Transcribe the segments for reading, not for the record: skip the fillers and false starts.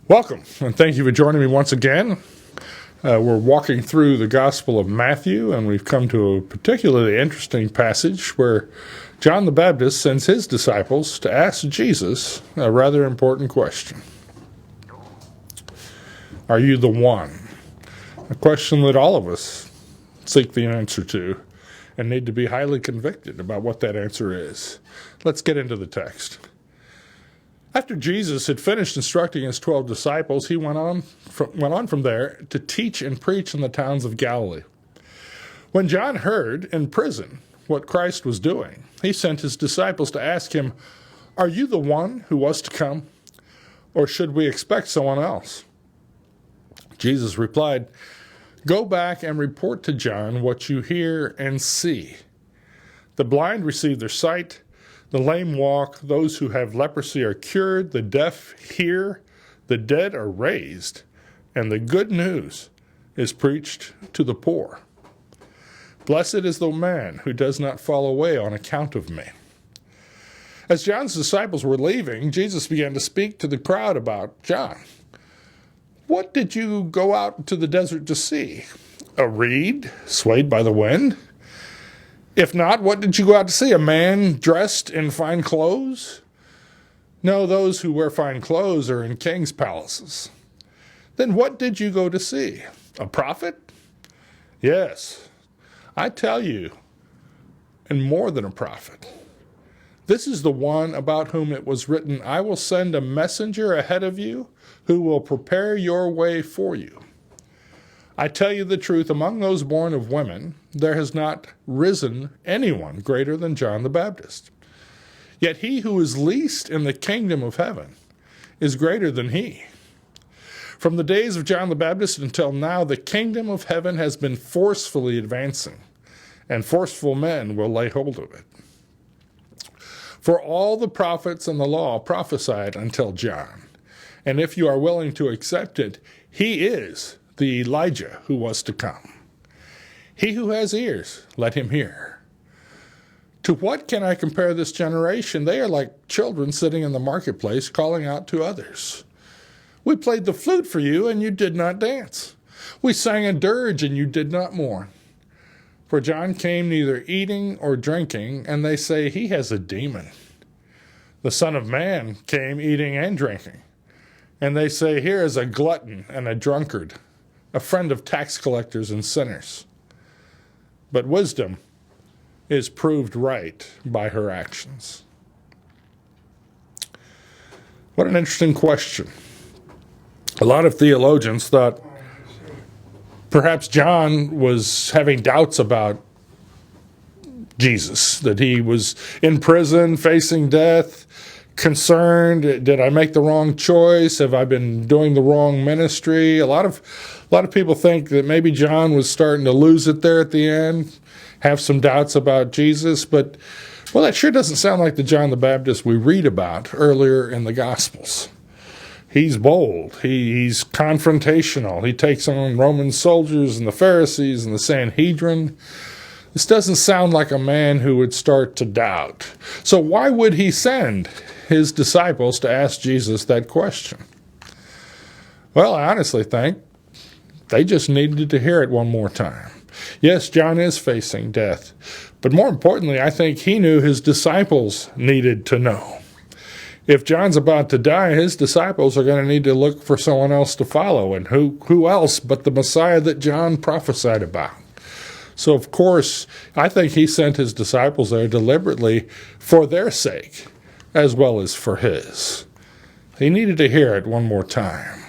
Welcome, and thank you for joining me once again. We're walking through the Gospel of Matthew, and we've come to a particularly interesting passage where John the Baptist sends his disciples to ask Jesus a rather important question. Are you the one? A question that all of us seek the answer to and need to be highly convicted about what that answer is. Let's get into the text. After Jesus had finished instructing his 12 disciples, he went on from there to teach and preach in the towns of Galilee. When John heard in prison what Christ was doing, he sent his disciples to ask him, "Are you the one who was to come, or should we expect someone else?" Jesus replied, "Go back and report to John what you hear and see. The blind receive their sight, the lame walk, those who have leprosy are cured, the deaf hear, the dead are raised, and the good news is preached to the poor. Blessed is the man who does not fall away on account of me." As John's disciples were leaving, Jesus began to speak to the crowd about John. "What did you go out to the desert to see? A reed swayed by the wind? If not, what did you go out to see? A man dressed in fine clothes? No, those who wear fine clothes are in kings' palaces. Then what did you go to see? A prophet? Yes, I tell you, and more than a prophet. This is the one about whom it was written, 'I will send a messenger ahead of you who will prepare your way for you.' I tell you the truth, among those born of women, there has not risen anyone greater than John the Baptist. Yet he who is least in the kingdom of heaven is greater than he. From the days of John the Baptist until now, the kingdom of heaven has been forcefully advancing, and forceful men will lay hold of it. For all the prophets and the law prophesied until John, and if you are willing to accept it, he is the Elijah who was to come. He who has ears, let him hear. To what can I compare this generation? They are like children sitting in the marketplace calling out to others. We played the flute for you, and you did not dance. We sang a dirge, and you did not mourn. For John came neither eating or drinking, and they say he has a demon. The Son of Man came eating and drinking, and they say here is a glutton and a drunkard, a friend of tax collectors and sinners. But wisdom is proved right by her actions." What an interesting question. A lot of theologians thought perhaps John was having doubts about Jesus, that he was in prison, facing death, concerned. Did I make the wrong choice? Have I been doing the wrong ministry? A lot of people think that maybe John was starting to lose it there at the end, have some doubts about Jesus, but, well, that sure doesn't sound like the John the Baptist we read about earlier in the Gospels. He's bold. He's confrontational. He takes on Roman soldiers and the Pharisees and the Sanhedrin. This doesn't sound like a man who would start to doubt. So why would he send his disciples to ask Jesus that question? Well, I honestly think they just needed to hear it one more time. Yes, John is facing death, but more importantly, I think he knew his disciples needed to know. If John's about to die, his disciples are going to need to look for someone else to follow, and who else but the Messiah that John prophesied about? So, of course, I think he sent his disciples there deliberately for their sake, as well as for his. He needed to hear it one more time.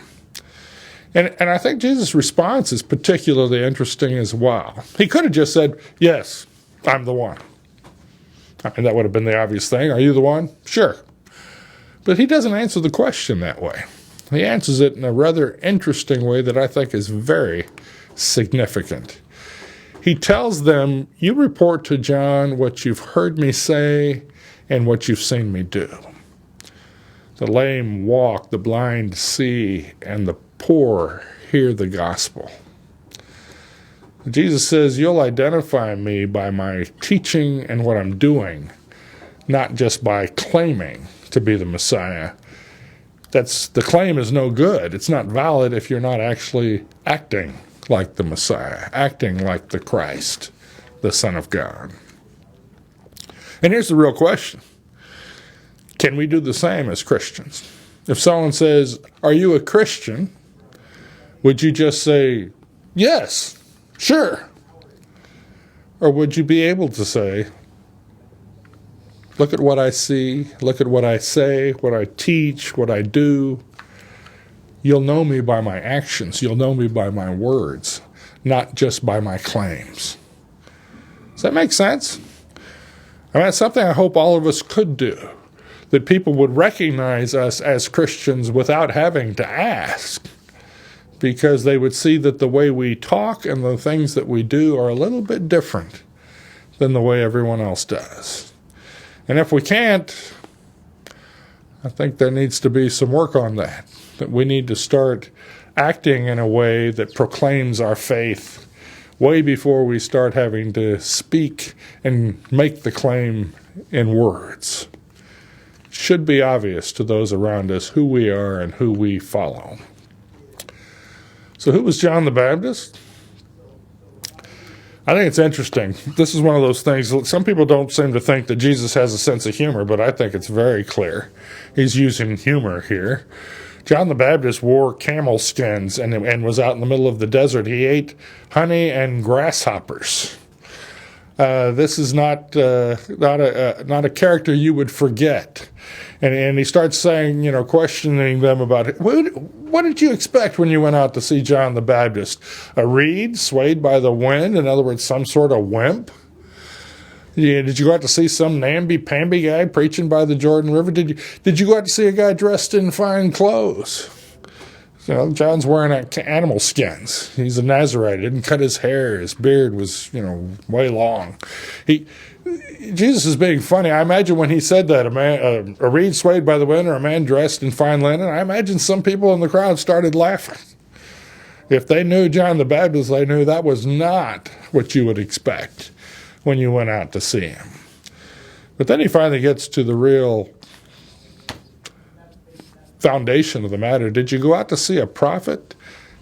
And I think Jesus' response is particularly interesting as well. He could have just said, "Yes, I'm the one." I mean, that would have been the obvious thing. Are you the one? Sure. But he doesn't answer the question that way. He answers it in a rather interesting way that I think is very significant. He tells them, "You report to John what you've heard me say and what you've seen me do. The lame walk, the blind see, and the poor hear the gospel." Jesus says, you'll identify me by my teaching and what I'm doing, not just by claiming to be the Messiah. the claim is no good. It's not valid if you're not actually acting like the Messiah, acting like the Christ, the Son of God. And here's the real question. Can we do the same as Christians? If someone says, "Are you a Christian?" would you just say, "Yes, sure"? Or would you be able to say, "Look at what I see, look at what I say, what I teach, what I do. You'll know me by my actions. You'll know me by my words, not just by my claims." Does that make sense? I mean, that's something I hope all of us could do, that people would recognize us as Christians without having to ask, because they would see that the way we talk and the things that we do are a little bit different than the way everyone else does. And if we can't, I think there needs to be some work on that we need to start acting in a way that proclaims our faith way before we start having to speak and make the claim in words. It should be obvious to those around us who we are and who we follow. So who was John the Baptist? I think it's interesting. This is one of those things, some people don't seem to think that Jesus has a sense of humor, but I think it's very clear. He's using humor here. John the Baptist wore camel skins and was out in the middle of the desert. He ate honey and grasshoppers. This is not a character you would forget. And he starts saying, questioning them about it. What did you expect when you went out to see John the Baptist? A reed swayed by the wind? In other words, some sort of wimp? Did you go out to see some namby-pamby guy preaching by the Jordan River? Did you go out to see a guy dressed in fine clothes? John's wearing animal skins. He's a Nazarite. He didn't cut his hair. His beard was, way long. Jesus is being funny. I imagine when he said that, a reed swayed by the wind or a man dressed in fine linen, I imagine some people in the crowd started laughing. If they knew John the Baptist, they knew that was not what you would expect when you went out to see him. But then he finally gets to the real foundation of the matter. Did you go out to see a prophet?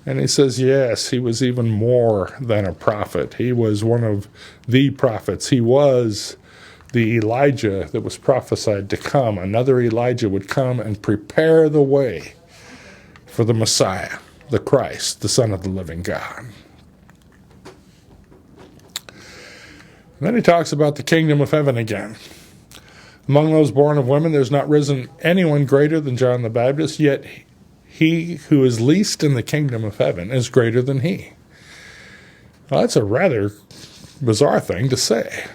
And he says, yes, he was even more than a prophet. He was one of the prophets. He was the Elijah that was prophesied to come. Another Elijah would come and prepare the way for the Messiah, the Christ, the Son of the living God. And then he talks about the kingdom of heaven again. Among those born of women, there's not risen anyone greater than John the Baptist, yet he who is least in the kingdom of heaven is greater than he. Well, that's a rather bizarre thing to say.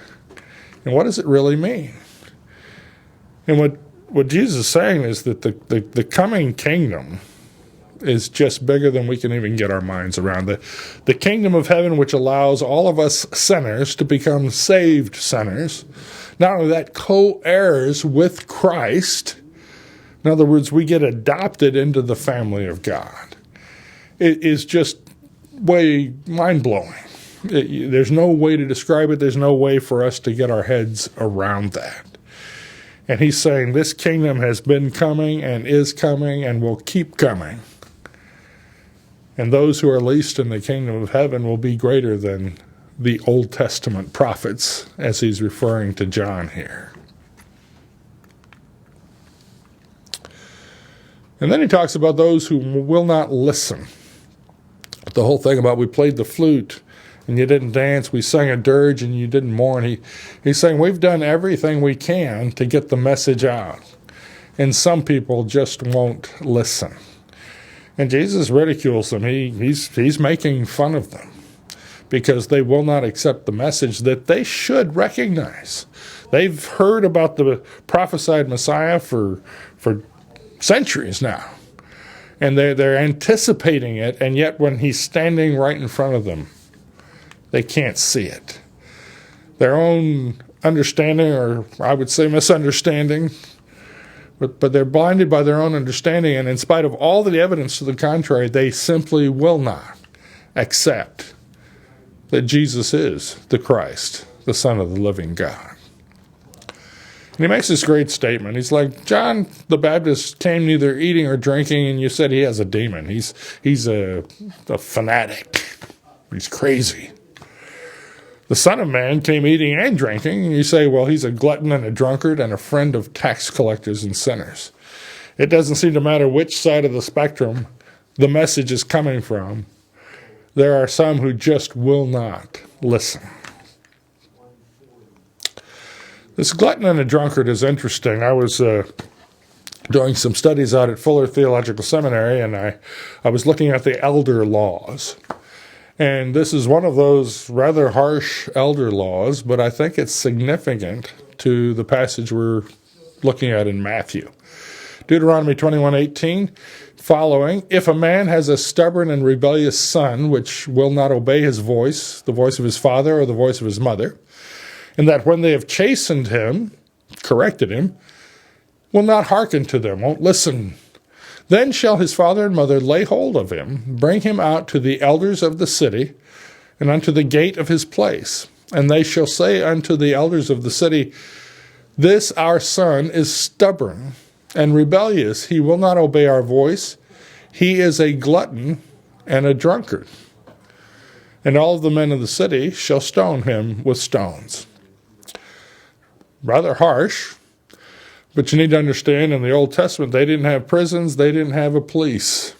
And what does it really mean? And what Jesus is saying is that the coming kingdom is just bigger than we can even get our minds around. The kingdom of heaven, which allows all of us sinners to become saved sinners, not only that, co-heirs with Christ. In other words, we get adopted into the family of God. It is just way mind-blowing. There's no way to describe it. There's no way for us to get our heads around that. And he's saying this kingdom has been coming and is coming and will keep coming. And those who are least in the kingdom of heaven will be greater than the Old Testament prophets, as he's referring to John here. And then he talks about those who will not listen. The whole thing about we played the flute and you didn't dance, we sang a dirge and you didn't mourn. He's saying we've done everything we can to get the message out. And some people just won't listen. And Jesus ridicules them. He's making fun of them because they will not accept the message that they should recognize. They've heard about the prophesied Messiah for centuries now. And they're anticipating it, and yet when he's standing right in front of them, they can't see it. Their own understanding, or I would say misunderstanding, but they're blinded by their own understanding, and in spite of all the evidence to the contrary, they simply will not accept that Jesus is the Christ, the Son of the living God. he makes this great statement. He's like, John the Baptist came neither eating or drinking, and you said he has a demon. He's a fanatic. He's crazy. The Son of Man came eating and drinking, and you say, well, he's a glutton and a drunkard and a friend of tax collectors and sinners. It doesn't seem to matter which side of the spectrum the message is coming from. There are some who just will not listen. This glutton and a drunkard is interesting. I was doing some studies out at Fuller Theological Seminary, and I was looking at the elder laws. And this is one of those rather harsh elder laws, but I think it's significant to the passage we're looking at in Matthew. Deuteronomy 21:18, following, if a man has a stubborn and rebellious son, which will not obey his voice, the voice of his father or the voice of his mother, and that when they have chastened him, corrected him, will not hearken to them, won't listen, then shall his father and mother lay hold of him, bring him out to the elders of the city, and unto the gate of his place. And they shall say unto the elders of the city, this our son is stubborn and rebellious. He will not obey our voice. He is a glutton and a drunkard. And all of the men of the city shall stone him with stones. Rather harsh. But you need to understand, in the Old Testament, they didn't have prisons, they didn't have a police.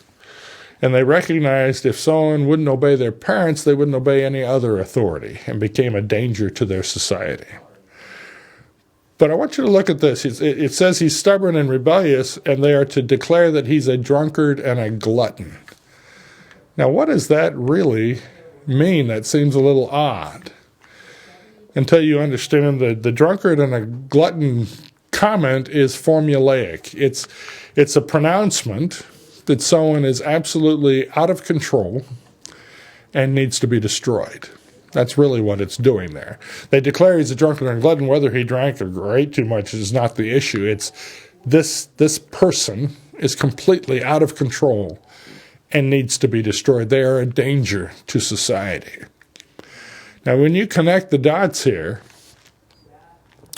And they recognized if someone wouldn't obey their parents, they wouldn't obey any other authority and became a danger to their society. But I want you to look at this. It says he's stubborn and rebellious, and they are to declare that he's a drunkard and a glutton. Now, what does that really mean? That seems a little odd. Until you understand the drunkard and a glutton comment is formulaic. It's a pronouncement that someone is absolutely out of control and needs to be destroyed. That's really what it's doing there. They declare he's a drunkard and glutton. Whether he drank or ate too much is not the issue. It's this person is completely out of control and needs to be destroyed. They are a danger to society. Now, when you connect the dots here,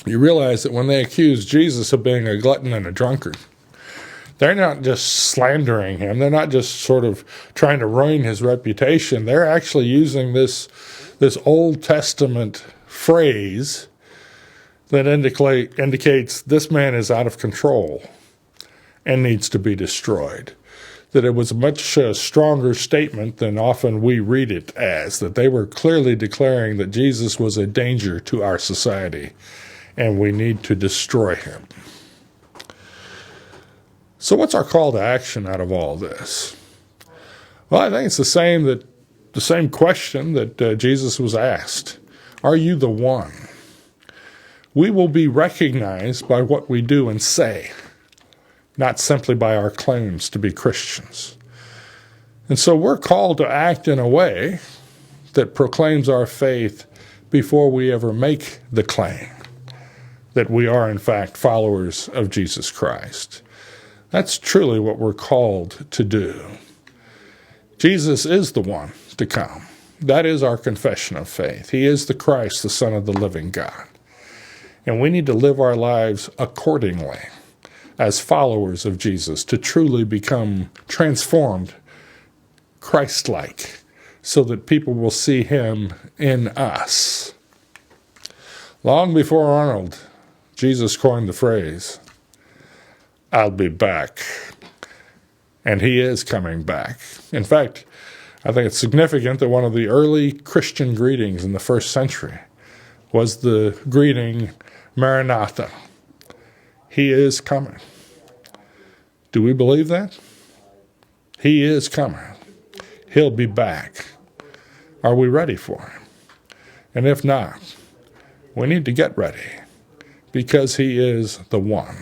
you realize that when they accuse Jesus of being a glutton and a drunkard, they're not just slandering him. They're not just sort of trying to ruin his reputation. They're actually using this Old Testament phrase that indicates this man is out of control and needs to be destroyed. That it was a much stronger statement than often we read it as, that they were clearly declaring that Jesus was a danger to our society and we need to destroy him. So what's our call to action out of all this? Well, I think it's the same question that Jesus was asked. Are you the one? We will be recognized by what we do and say, not simply by our claims to be Christians. And so we're called to act in a way that proclaims our faith before we ever make the claim that we are, in fact, followers of Jesus Christ. That's truly what we're called to do. Jesus is the one to come. That is our confession of faith. He is the Christ, the Son of the living God. And we need to live our lives accordingly as followers of Jesus to truly become transformed, Christ-like, so that people will see him in us. Long before Arnold, Jesus coined the phrase, I'll be back. And he is coming back. In fact, I think it's significant that one of the early Christian greetings in the first century was the greeting, Maranatha. He is coming. Do we believe that? He is coming. He'll be back. Are we ready for him? And if not, we need to get ready because he is the one.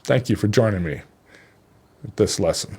Thank you for joining me at this lesson.